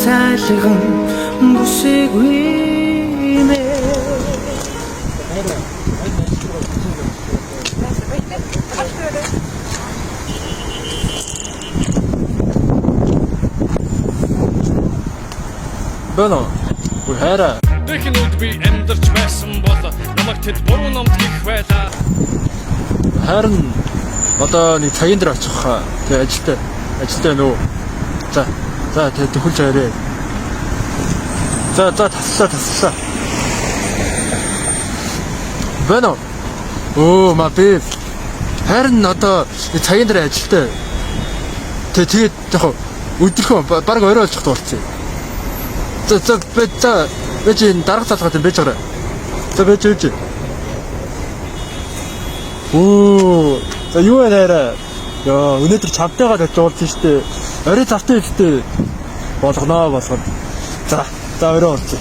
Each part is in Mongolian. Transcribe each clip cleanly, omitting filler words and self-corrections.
цайлган бүсгүй нэ. Бэнэ. Ухара. Технүүд би амьдарч байсан бол намайг тэд буруу номд хийх байлаа. Харин одоо нэг цагийн дээр очих хаа. Тэгээ ажилтай нөө. За тэгээ хөлж аваарэ. За таслаа. Бэнэ. Оо мабэ. Харин одоо цагийн дээр ажилтай. Тэгээд яг өдрөхөө баг орой олчих туулцъя. Бэж дарга цаалгаад байж байгаа. За байж. Оо, за юу яриа. Яа, өнөөдөр чамтайгаа болж уулзсан шүү дээ. Орой завтай ихтэй болгоно. За орой уулзъя.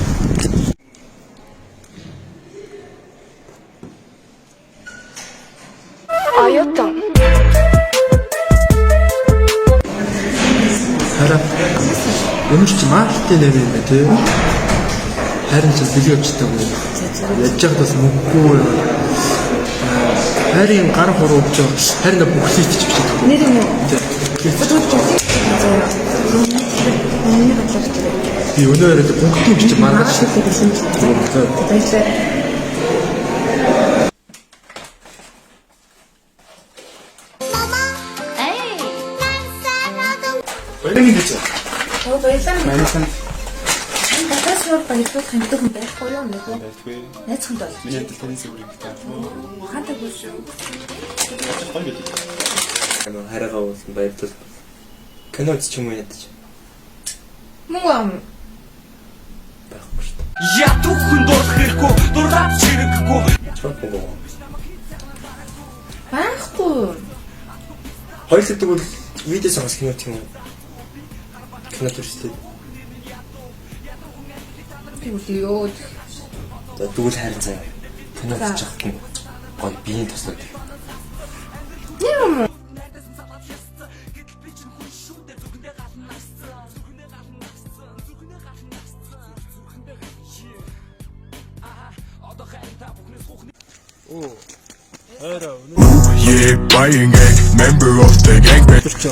Оюутан. Хараа. Ямар ч маалтай нэр юм бэ те. Харин ч билгөөчтэй юм. Яаж яах бас мөнгөгүй. Харин гар хурууж харин бүхлийт ч биш. Нэр юм уу? Би өнөөр бүгдийг ч маргааш. Баярлалаа. Баярын гэж. Баярлалаа. Батас руу баярлах хэмдэг юм байхгүй юу нэг үү? Найзхан доо. Миний тэнцэн бүрийг таа. Хатаг биш үү? Хараагаа уусан баярлал. Киноч ч юм уу ядаж. Муу ам. Байхгүй шүү дээ. Я түүхэн дурах хэрэггүй, дургаач хэрэггүй. Чамгүй. Байхгүй. Хоёр тэгвэл видео сонгох кино тийм үү? Кино төрстэй. Тэгвэл юу? За тэгвэл харин цаа. Кино хийчих юм. Гой биеийн тослоод. Нэр юм уу? Yeah, buying gang, member of the gang.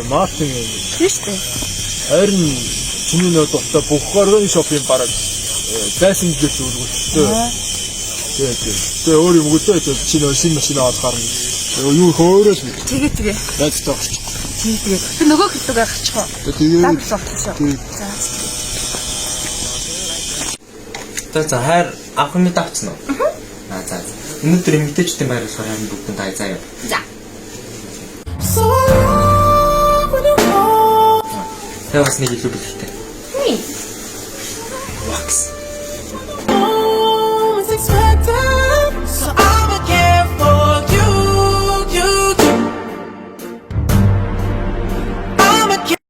Мартин юм. Тийш үү? Харин чиний нөө дуртай бүх орон шопинг бараг зайсан дэвч өргөжтэй. Тэгээ өөр юм өгдөө чи нөө шинэ машин аваад гарна. Юу хөөрөөс нэг. Тэгээ. Яаж таах. Тэгээ. Тэр нөгөө хэлдэг авчих уу? Тэгээ. За хайр авах юм давцсан уу? За. Өнөөдөр эмэгтэйчдийн байр болохоор харин бүгдэнд таа заяа. За. Тэгээ бас нэг илүү бэлгтэй. Хий. Wax.